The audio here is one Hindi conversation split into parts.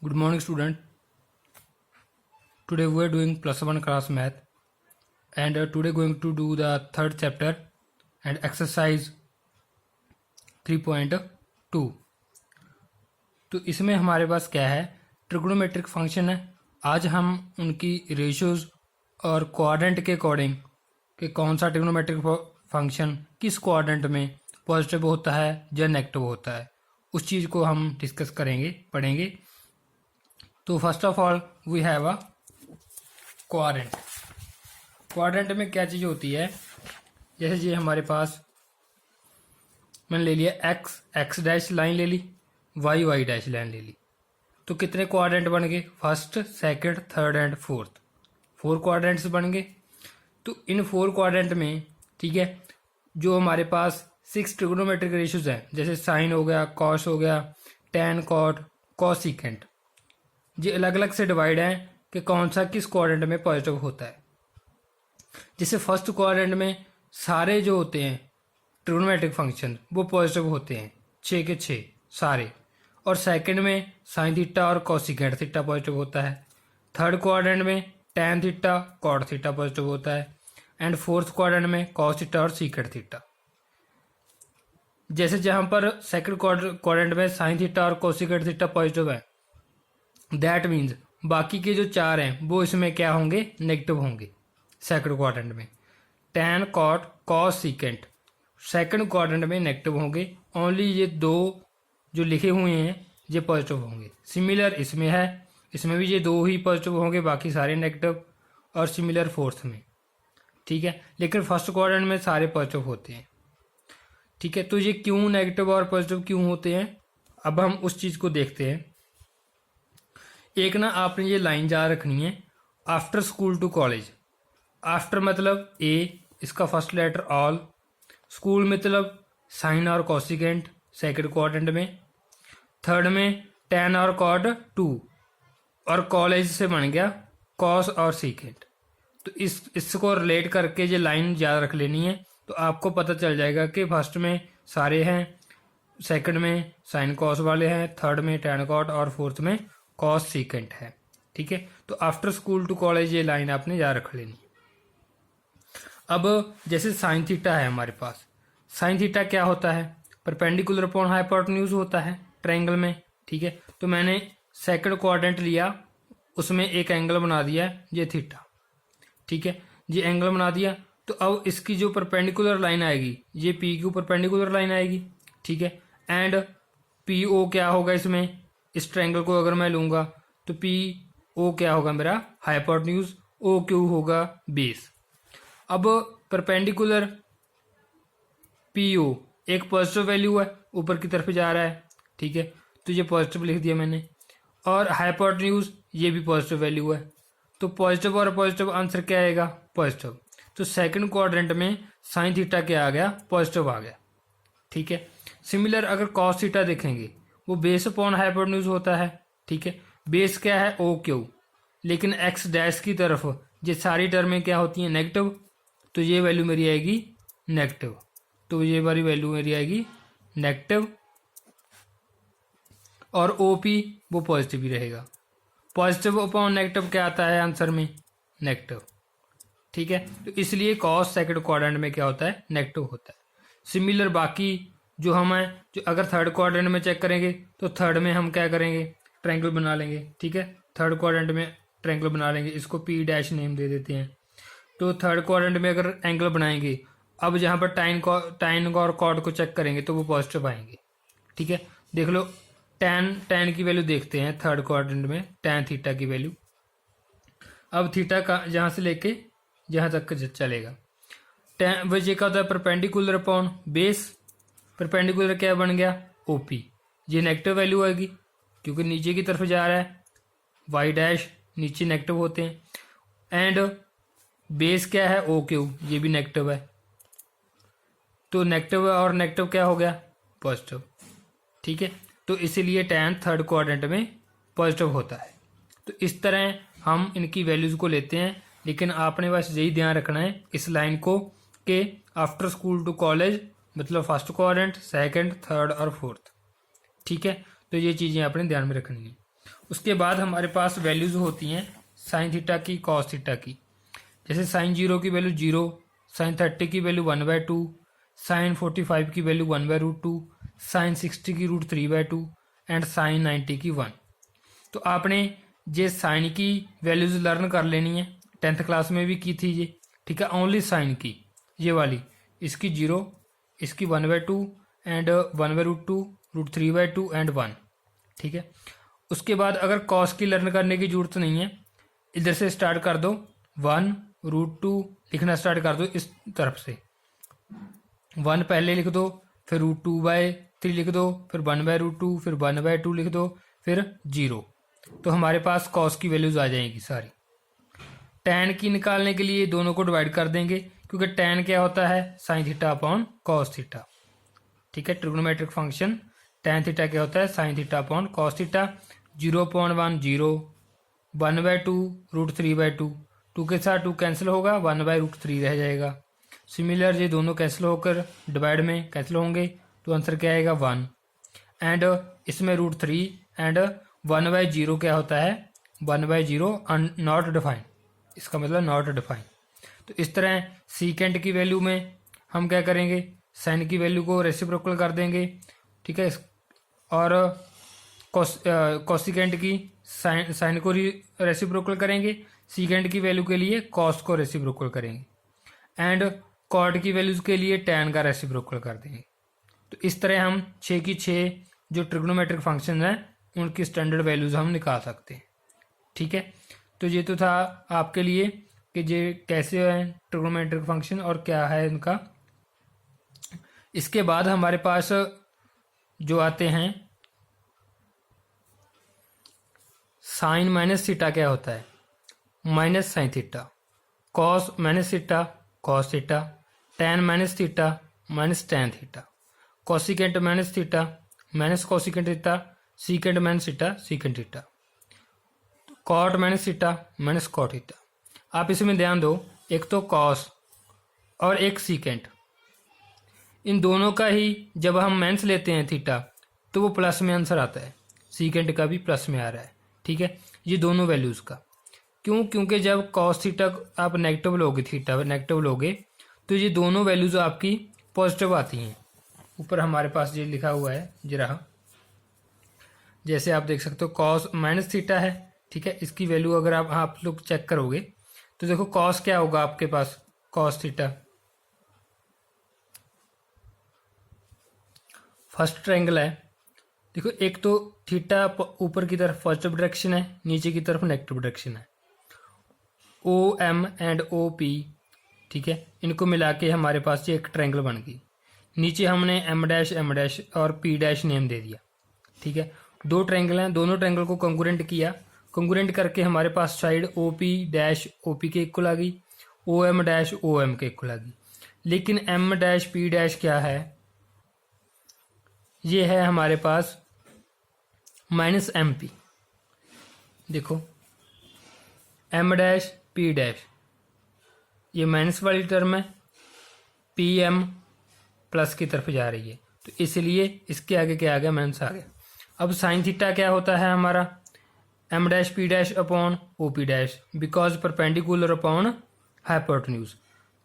Good morning, student. Today we are doing plus one class math, and today going to do the third chapter and exercise 3.2. तो इसमें हमारे पास क्या है, ट्रिग्नोमेट्रिक फंक्शन है। आज हम उनकी रेशियोज और क्वाड्रेंट के अकॉर्डिंग कि कौन सा ट्रिग्नोमेट्रिक फंक्शन किस क्वाड्रेंट में पॉजिटिव होता है या नेगेटिव होता है, उस चीज़ को हम डिस्कस करेंगे, पढ़ेंगे। तो first of all we have a quadrant. Quadrant में क्या चीज़ होती है, जैसे ये हमारे पास मैंने ले लिया एक्स डैश लाइन ले ली, वाई डैश लाइन ले ली। तो कितने क्वाड्रेंट बन गए? First, second, third and fourth. 4 quadrants बन गए। तो इन 4 क्वाड्रेंट में ठीक है, जो हमारे पास 6 ट्रिग्नोमेट्रिक रेशियोज हैं, जैसे साइन हो गया, कॉस हो गया, टैन, कॉट, कॉसिकेंट, ये अलग अलग से डिवाइड हैं कि कौन सा किस क्वाड्रेंट में पॉजिटिव होता है। जैसे फर्स्ट क्वाड्रेंट में सारे जो होते हैं ट्रिग्नोमेट्रिक फंक्शन वो पॉजिटिव होते हैं, 6 के 6 सारे। और सेकंड में साइन थीटा और कॉसिकेंट थीटा पॉजिटिव होता है। थर्ड क्वाड्रेंट में tan theta, cot theta positive होता है। एंड फोर्थ क्वाड्रेंट में कॉस थीटा और सीकेंट थीटा। जैसे जहां पर सेकंड क्वाड्रेंट में साइन थीटा और कॉसिकेंट थीटा पॉजिटिव है, दैट मीन्स बाकी के जो 4 हैं वो इसमें क्या होंगे? नेगेटिव होंगे। सेकंड क्वाड्रेंट में tan, cot, cos, secant second quadrant में नेगेटिव होंगे। ओनली ये 2 जो लिखे हुए हैं ये पॉजिटिव होंगे। सिमिलर इसमें है, इसमें भी ये 2 ही पॉजिटिव होंगे, बाकी सारे नेगेटिव। और सिमिलर फोर्थ में, ठीक है। लेकिन फर्स्ट क्वाड्रेंट में सारे पॉजिटिव होते हैं, ठीक है। तो ये क्यों नेगेटिव और पॉजिटिव क्यों होते हैं, अब हम उस चीज़ को देखते हैं। एक ना आपने ये लाइन याद रखनी है, after school to college. After मतलब ए, इसका फर्स्ट लेटर ऑल, स्कूल मतलब साइन और कॉसिकेंट सेकंड क्वाड्रेंट में, थर्ड में टैन और कॉट 2, और कॉलेज से बन गया कॉस और सीकेंट। तो इसको रिलेट करके ये लाइन याद रख लेनी है, तो आपको पता चल जाएगा कि फर्स्ट में सारे हैं, सेकंड में साइन कॉस वाले हैं, थर्ड में टैन कॉट और फोर्थ में कॉस सीकेंट है, ठीक है। तो आफ्टर स्कूल टू कॉलेज ये लाइन आपने याद रख लेनी। अब जैसे साइन थीटा है हमारे पास, साइन थीटा क्या होता है? परपेंडिकुलर अपॉन हाइपोटेन्यूज होता है ट्रायंगल में, ठीक है। तो मैंने सेकंड क्वाड्रेंट लिया, उसमें एक एंगल बना दिया ये थीटा, ठीक है। ये एंगल बना दिया, तो अब इसकी जो परपेंडिकुलर लाइन आएगी ये पी क्यू परपेंडिकुलर लाइन आएगी, ठीक है। एंड पी ओ क्या होगा इसमें, इस ट्रायंगल को अगर मैं लूंगा तो पी ओ क्या होगा मेरा? हाइपोटेन्यूज। ओ क्यू होगा बेस। अब परपेंडिकुलर पी ओ एक पॉजिटिव वैल्यू है, ऊपर की तरफ जा रहा है, ठीक है। तो ये पॉजिटिव लिख दिया मैंने। और हाइपोटेन्यूज ये भी पॉजिटिव वैल्यू है, तो पॉजिटिव और पॉजिटिव आंसर क्या आएगा? पॉजिटिव। तो सेकंड क्वाड्रेंट में साइन थीटा क्या आ गया? पॉजिटिव आ गया, ठीक है। सिमिलर अगर कॉस थीटा देखेंगे, वो बेस अपॉन हाइपोटेन्यूज होता है, ठीक है। बेस क्या है? O Q. लेकिन एक्स डैश की तरफ ये सारी टर्में क्या होती हैं? नेगेटिव। तो ये वैल्यू मेरी आएगी नेगेटिव, तो ये वाली वैल्यू मेरी आएगी नेगेटिव। और ओ पी वो पॉजिटिव ही रहेगा। पॉजिटिव अपॉन नेगेटिव क्या आता है आंसर में? नेगेटिव, ठीक है। तो इसलिए कॉस सेकंड क्वाड्रेंट में क्या होता है? नेगेटिव होता है। सिमिलर बाकी जो हम हैं, जो अगर थर्ड क्वाड्रेंट में चेक करेंगे तो थर्ड में हम क्या करेंगे? ट्रायंगल बना लेंगे, ठीक है। थर्ड क्वाड्रेंट में ट्रायंगल बना लेंगे, इसको पी डैश नेम दे देते हैं। तो थर्ड क्वाड्रेंट में अगर एंगल बनाएंगे, अब जहाँ पर टाइन और कॉट को चेक करेंगे तो वो पॉजिटिव आएंगे, ठीक है। देख लो, टैन की वैल्यू देखते हैं थर्ड क्वाड्रेंट में, टैन थीटा की वैल्यू। अब थीटा का जहाँ से लेके जहाँ तक चलेगा, टैन वजह का होता है परपेंडिकुलर अपॉन बेस। परपेंडिकुलर क्या बन गया? ओपी। ये नेगेटिव वैल्यू आएगी क्योंकि नीचे की तरफ जा रहा है, वाई डैश नीचे नेगेटिव होते हैं। एंड बेस क्या है? ओ क्यू, ये भी नेगेटिव है। तो नेगेटिव और नेगेटिव क्या हो गया? पॉजिटिव, ठीक है। तो इसीलिए टैन थर्ड क्वाड्रेंट में पॉजिटिव होता है। तो इस तरह हम इनकी वैल्यूज को लेते हैं, लेकिन आपने बस यही ध्यान रखना है इस लाइन को कि आफ्टर स्कूल टू कॉलेज मतलब फर्स्ट क्वाड्रेंट, सेकंड, थर्ड और फोर्थ, ठीक है। तो ये चीज़ें आपने ध्यान में रखनी है। उसके बाद हमारे पास वैल्यूज होती हैं साइन थीटा की, कॉस थीटा की। जैसे साइन 0 की वैल्यू 0, साइन 30 की वैल्यू 1/2, साइन 45 की वैल्यू 1/√2, साइन 60 की √3/2 एंड साइन 90 की 1। तो आपने ये साइन की वैल्यूज लर्न कर लेनी है, 10th क्लास में भी की थी ये, ठीक है। ओनली साइन की, ये वाली, इसकी 0, इसकी 1/2 एंड 1/√2, √3/2 एंड 1, ठीक है। उसके बाद अगर कॉस की लर्न करने की जरूरत नहीं है, इधर से स्टार्ट कर दो, 1√2 लिखना स्टार्ट कर दो इस तरफ से, 1 पहले लिख दो, फिर √2/3 लिख दो, फिर 1/√2, फिर 1/2 लिख दो, फिर 0। तो हमारे पास कॉस की वैल्यूज आ जाएंगी सारी। टैन की निकालने के लिए दोनों को डिवाइड कर देंगे, क्योंकि टैन क्या होता है, sine theta upon cos theta, ठीक है। ट्रिग्नोमेट्रिक फंक्शन टैन थीटा क्या होता है, sine theta upon cos theta. 0.1 0, 1/2 √3/2, 2 के साथ 2 कैंसिल होगा, 1/√3 रह जाएगा। सिमिलर ये दोनों कैंसिल होकर डिवाइड में कैंसिल होंगे, तो आंसर क्या आएगा 1। एंड इसमें √3 एंड 1/0 क्या होता है, 1/0 नॉट डिफाइन, इसका मतलब नॉट डिफाइन। तो इस तरह सीकेंट की वैल्यू में हम क्या करेंगे, साइन की वैल्यू को रेसिप्रोकल कर देंगे, ठीक है। और कोसिकेंट की साइन को रेसिप्रोकल करेंगे, सीकेंट की वैल्यू के लिए कॉस को रेसिप्रोकल करेंगे, एंड कॉट की वैल्यूज के लिए टैन का रेसिप्रोकल कर देंगे। तो इस तरह हम 6 की 6 जो ट्रिग्नोमेट्रिक फंक्शन है उनकी स्टैंडर्ड वैल्यूज हम निकाल सकते हैं, ठीक है। तो ये तो था आपके लिए कि ये कैसे है ट्रिग्नोमेट्रिक फंक्शन और क्या है इनका। इसके बाद हमारे पास जो आते हैं साइन माइनस थीटा क्या होता है, minus sine theta, cos minus theta cos theta, tan minus theta minus tan theta, cosecant minus theta minus cosecant theta, secant minus theta secant theta, cot minus theta minus cot theta. आप इसमें ध्यान दो, एक तो कॉस और एक सीकेंट, इन दोनों का ही जब हम माइनस लेते हैं थीटा तो वो प्लस में आंसर आता है, सीकेंट का भी प्लस में आ रहा है, ठीक है। ये दोनों वैल्यूज़ का क्यों, क्योंकि जब कॉस थीटा आप नेगेटिव लोगे, थीटा नेगेटिव लोगे, तो ये दोनों वैल्यूज़ आपकी पॉजिटिव आती हैं। ऊपर हमारे पास ये लिखा हुआ है जरा, जैसे आप देख सकते हो कॉस माइनस थीटा है, ठीक है। इसकी वैल्यू अगर आप लोग चेक करोगे तो देखो कॉस क्या होगा आपके पास, कॉस थीटा, फर्स्ट ट्रायंगल है, देखो एक तो थीटा ऊपर की तरफ पॉजिटिव डायरेक्शन है, नीचे की तरफ नेगेटिव डायरेक्शन है, O M and O P, ठीक है। इनको मिला के हमारे पास ये एक ट्रायंगल बन गई। नीचे हमने एम डैश और पी डैश नेम दे दिया, ठीक है। दो ट्रायंगल हैं, दोनों ट्रायंगल को कंकरेंट किया, कंकरेंट करके हमारे पास side O P dash O P के इक्वल आ गई, O M dash O M के इक्वल आ गई। लेकिन एम डैश पी डैश क्या है, ये है हमारे पास माइनस एम पी। देखो एम डैश पी डैश ये माइनस वाली टर्म है, पी एम प्लस की तरफ जा रही है, तो इसलिए इसके आगे क्या आ गया, माइनस आ गया। अब साइन थीटा क्या होता है हमारा, M dash P dash upon O P dash, because perpendicular upon hypotenuse.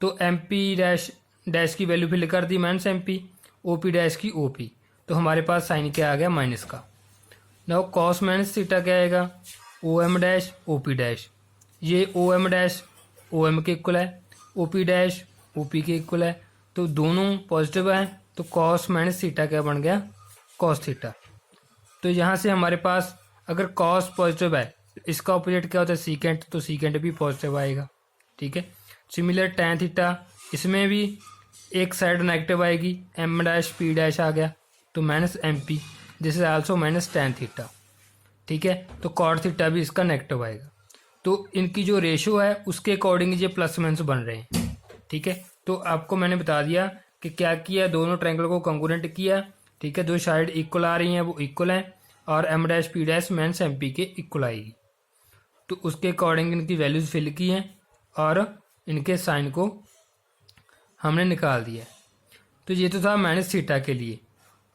तो एम पी डैश डैश की वैल्यू फिल कर दी minus M P, O P dash की ओ पी, तो हमारे पास साइन क्या आ गया, माइनस का। नाउ कॉस माइनस थीटा क्या आएगा, O M dash O P dash, ये O M dash O M के इक्वल है, O P dash O P के इक्वल है, तो दोनों पॉजिटिव हैं, तो कॉस माइनस थीटा क्या बन गया, कॉस थीटा। तो यहाँ से हमारे पास अगर कॉस पॉजिटिव है, इसका ऑपोजिट क्या होता है, सीकेंट, तो सीकेंट भी पॉजिटिव आएगा, ठीक है। सिमिलर टैन थीटा, इसमें भी एक साइड नेगेटिव आएगी, एम डैश पी डैश आ गया तो minus M P, this is also minus tan theta, ठीक है। तो कॉट थीटा भी इसका नेगेटिव आएगा। तो इनकी जो रेशो है उसके अकॉर्डिंग ये प्लस माइनस बन रहे हैं, ठीक है। तो आपको मैंने बता दिया कि क्या किया, दोनों ट्रायंगल को कंकरेंट किया, ठीक है। दो साइड इक्वल आ रही हैं, वो इक्वल हैं, और M dash P dash minus M P के इक्वल आएगी, तो उसके अकॉर्डिंग इनकी वैल्यूज फिल की हैं और इनके साइन को हमने निकाल दिया। तो ये तो था माइनस थीटा के लिए।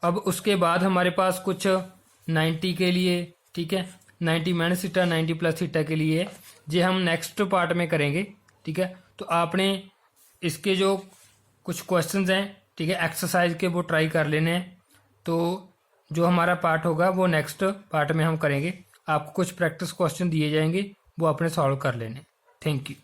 अब उसके बाद हमारे पास कुछ 90 के लिए, ठीक है, 90 माइनस थीटा 90 प्लस थीटा के लिए ये हम नेक्स्ट पार्ट में करेंगे। ठीक है, तो आपने इसके जो कुछ क्वेश्चंस हैं, ठीक है, एक्सरसाइज के, वो ट्राई कर लेने हैं। तो जो हमारा पार्ट होगा वो नेक्स्ट पार्ट में हम करेंगे। आपको कुछ प्रैक्टिस क्वेश्चन दिए जाएंगे, वो आपने सॉल्व कर लेने। Thank you.